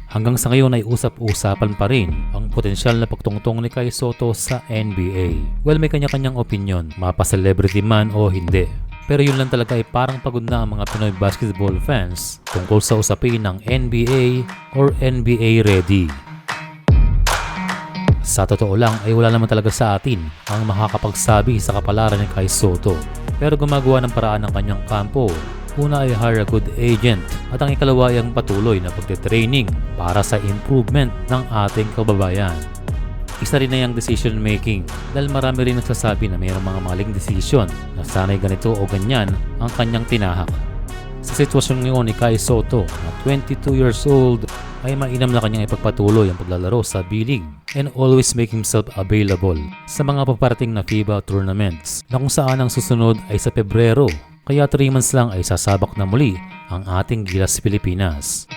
Hanggang sa ngayon ay usap-usapan pa rin ang potensyal na pagtungtong ni Kai Sotto sa NBA. Well, may kanya-kanyang opinion, mapa-celebrity man o hindi. Pero yun lang talaga ay parang pagod na ang mga Pinoy basketball fans tungkol sa usapin ng NBA or NBA ready. Sa totoo lang ay wala naman talaga sa atin ang makakapagsabi sa kapalaran ni Kai Sotto. Pero gumagawa ng paraan ng kanyang kampo. Una ay hire a good agent at ang ikalawa ay ang patuloy na pagte-training para sa improvement ng ating kababayan. Isa rin na yung decision making dahil marami rin nagsasabi na mayroong mga maling decision na sana'y ganito o ganyan ang kanyang tinahak. Sa sitwasyon ngayon ni Kai Sotto na 22 years old ay mainam na kanyang ipagpatuloy ang paglalaro sa B-League and always make himself available sa mga paparating na FIBA tournaments na kung saan ang susunod ay sa Pebrero. Kaya 3 months lang ay sasabak na muli ang ating Gilas Pilipinas.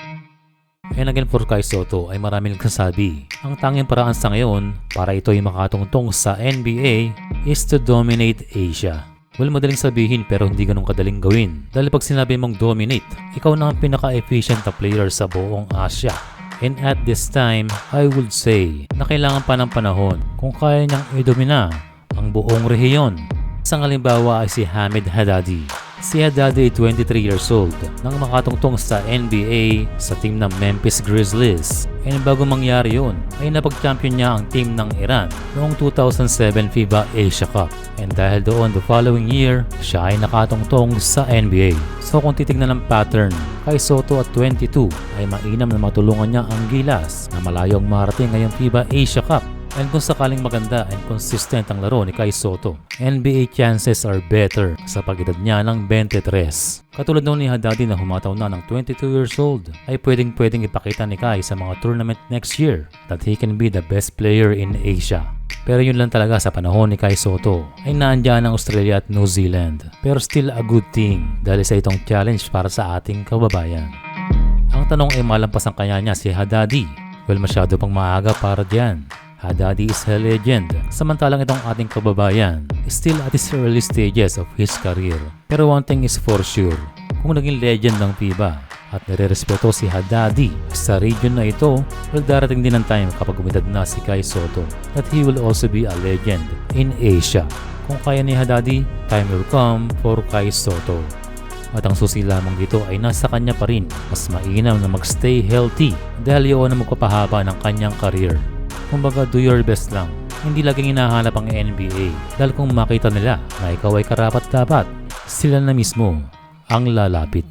And again for Kai Sotto ay maraming nagsasabi, ang tanging paraan sa ngayon para ito ay makatungtong sa NBA is to dominate Asia. Well, madaling sabihin pero hindi ganun kadaling gawin. Dahil pag sinabi mong dominate, ikaw na ang pinaka-efficient na player sa buong Asia. And at this time, I would say na kailangan pa ng panahon kung kaya niyang i-domina ang buong rehiyon. Isang halimbawa ay si Hamid Haddadi. Si Haddadi ay 23 years old nang makatungtong sa NBA sa team ng Memphis Grizzlies. And bago mangyari yun, ay napag-champion niya ang team ng Iran noong 2007 FIBA Asia Cup. And dahil doon the following year, siya ay nakatungtong sa NBA. So kung titignan ng pattern, Kai Sotto at 22 ay mainam na matulungan niya ang Gilas na malayong marating ngayong FIBA Asia Cup. And kung sakaling maganda and consistent ang laro ni Kai Sotto, NBA chances are better sa pag-edad niya ng 23. Katulad noon ni Haddadi na humataw na ng 22 years old, ay pwedeng ipakita ni Kai sa mga tournament next year that he can be the best player in Asia. Pero yun lang talaga sa panahon ni Kai Sotto ay naandyan ang Australia at New Zealand. Pero still a good thing dahil sa itong challenge para sa ating kababayan. Ang tanong ay malampasan kaya niya si Haddadi? Well, masyado pang maaga para diyan. Haddadi is a legend, samantalang itong ating kababayan is still at his early stages of his career. Pero one thing is for sure, kung naging legend ng FIBA at nire-respeto si Haddadi sa region na ito, well, darating din ang time kapag umidad na si Kai Sotto that he will also be a legend in Asia. Kung kaya ni Haddadi, time will come for Kai Sotto. At ang susi lamang dito ay nasa kanya pa rin. Mas mainam na magstay healthy dahil yun ang magpapahaba ng kanyang career. Kumbaga, do your best lang. Hindi laging hinahanap ang NBA dahil kung makita nila na ikaw ay karapat-dapat, sila na mismo ang lalapit.